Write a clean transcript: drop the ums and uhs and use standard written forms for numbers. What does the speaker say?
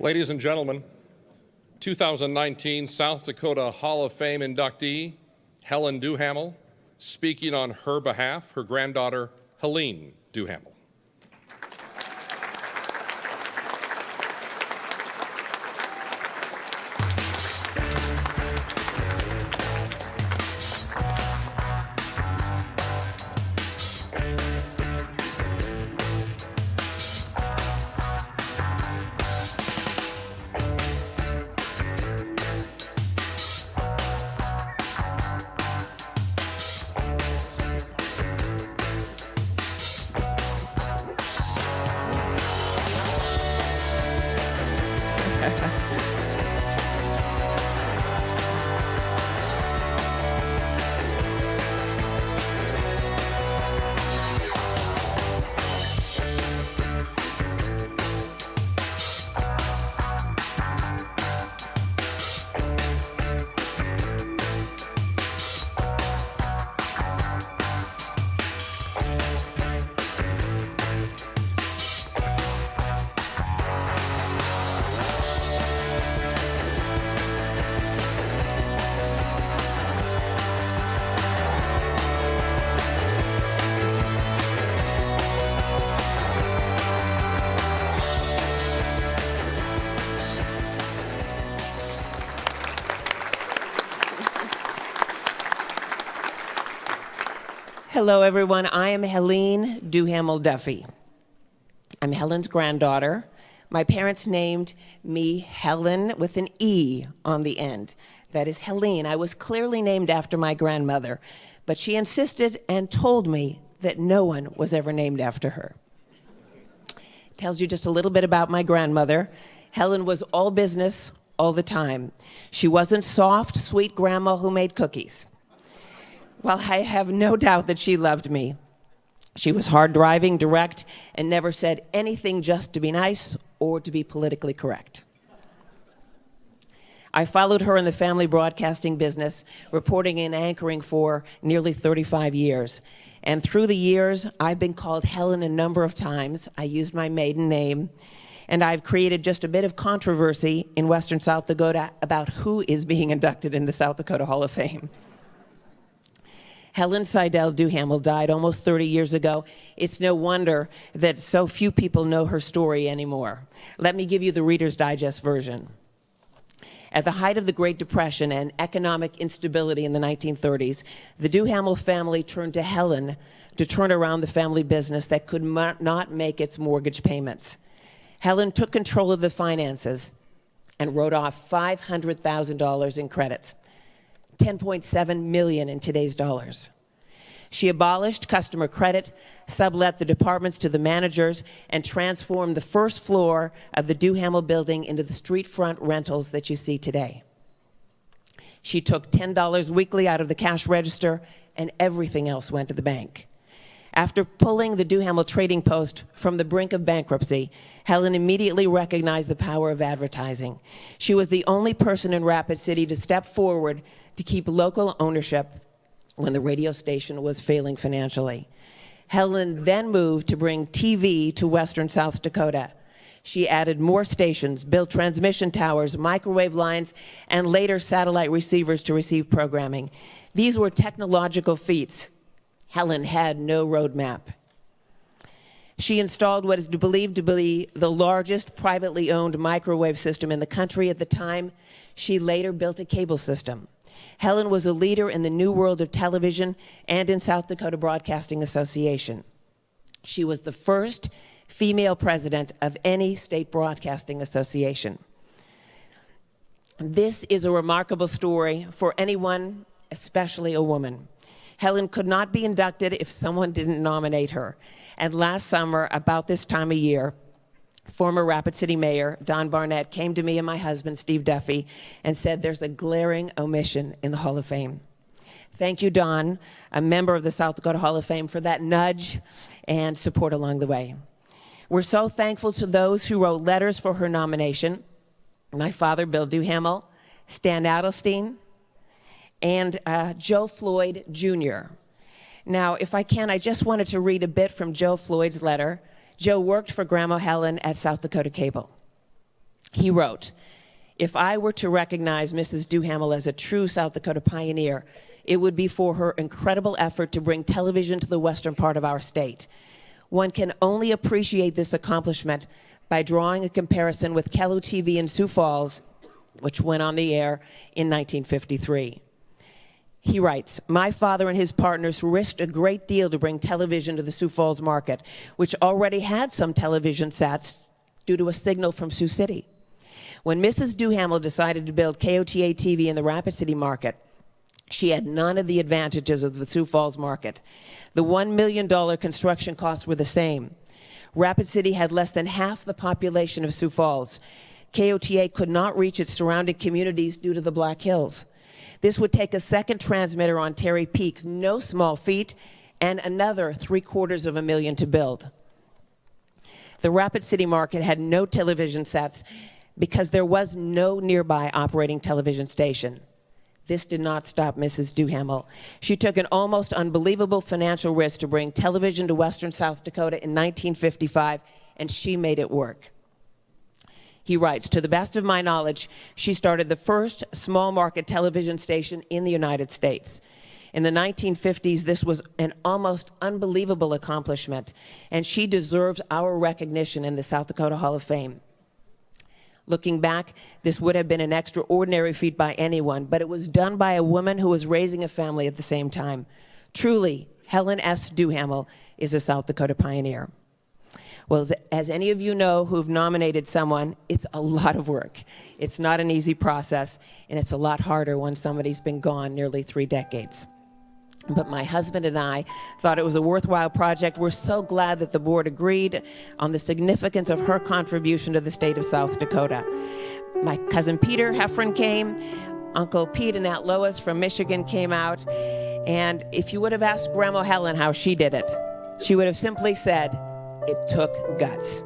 Ladies and gentlemen, 2019 South Dakota Hall of Fame inductee, Helen Duhamel, speaking on her behalf, her granddaughter, Helen Duhamel. Hello, everyone. I am Helen Duhamel Duffy. I'm Helen's granddaughter. My parents named me Helen with an E on the end. That is Helen. I was clearly named after my grandmother, but she insisted and told me that no one was ever named after her. Tells you just a little bit about my grandmother. Helen was all business all the time. She wasn't soft, sweet grandma who made cookies. Well, I have no doubt that she loved me. She was hard driving, direct, and never said anything just to be nice or to be politically correct. I followed her in the family broadcasting business, reporting and anchoring for nearly 35 years. And through the years, I've been called Helen a number of times. I used my maiden name, and I've created just a bit of controversy in Western South Dakota about who is being inducted in the South Dakota Hall of Fame. Helen Seidel Duhamel died almost 30 years ago. It's no wonder that so few people know her story anymore. Let me give you the Reader's Digest version. At the height of the Great Depression and economic instability in the 1930s, the Duhamel family turned to Helen to turn around the family business that could not make its mortgage payments. Helen took control of the finances and wrote off $500,000 in credits. $10.7 million in today's dollars. She abolished customer credit, sublet the departments to the managers, and transformed the first floor of the Duhamel building into the street front rentals that you see today. She took $10 weekly out of the cash register, and everything else went to the bank. After pulling the Duhamel Trading Post from the brink of bankruptcy, Helen immediately recognized the power of advertising. She was the only person in Rapid City to step forward to keep local ownership when the radio station was failing financially. Helen then moved to bring TV to Western South Dakota. She added more stations, built transmission towers, microwave lines, and later satellite receivers to receive programming. These were technological feats. Helen had no roadmap. She installed what is believed to be the largest privately owned microwave system in the country at the time. She later built a cable system. Helen was a leader in the new world of television and in South Dakota Broadcasting Association. She was the first female president of any state broadcasting association. This is a remarkable story for anyone, especially a woman. Helen could not be inducted if someone didn't nominate her. And last summer, about this time of year, former Rapid City Mayor Don Barnett came to me and my husband, Steve Duffy, and said there's a glaring omission in the Hall of Fame. Thank you, Don, a member of the South Dakota Hall of Fame, for that nudge and support along the way. We're so thankful to those who wrote letters for her nomination. My father, Bill Duhamel, Stan Adelstein, and Joe Floyd Jr. Now, if I can, I just wanted to read a bit from Joe Floyd's letter. Joe worked for Grandma Helen at South Dakota Cable. He wrote, "If I were to recognize Mrs. Duhamel as a true South Dakota pioneer, it would be for her incredible effort to bring television to the western part of our state. One can only appreciate this accomplishment by drawing a comparison with Kello TV in Sioux Falls, which went on the air in 1953. He writes, "My father and his partners risked a great deal to bring television to the Sioux Falls market, which already had some television sets due to a signal from Sioux City. When Mrs. Duhamel decided to build KOTA TV in the Rapid City market, she had none of the advantages of the Sioux Falls market. The $1 million construction costs were the same. Rapid City had less than half the population of Sioux Falls. KOTA could not reach its surrounding communities due to the Black Hills. This would take a second transmitter on Terry Peak, no small feat, and another $750,000 to build. The Rapid City market had no television sets because there was no nearby operating television station. This did not stop Mrs. Duhamel. She took an almost unbelievable financial risk to bring television to western South Dakota in 1955, and she made it work." He writes, "To the best of my knowledge, she started the first small market television station in the United States. In the 1950s, this was an almost unbelievable accomplishment, and she deserves our recognition in the South Dakota Hall of Fame. Looking back, this would have been an extraordinary feat by anyone, but it was done by a woman who was raising a family at the same time. Truly, Helen S. Duhamel is a South Dakota pioneer." Well, as any of you know who've nominated someone, it's a lot of work. It's not an easy process, and it's a lot harder when somebody's been gone nearly 3 decades. But my husband and I thought it was a worthwhile project. We're so glad that the board agreed on the significance of her contribution to the state of South Dakota. My cousin Peter Heffron came, Uncle Pete and Aunt Lois from Michigan came out, and if you would have asked Grandma Helen how she did it, she would have simply said, "It took guts."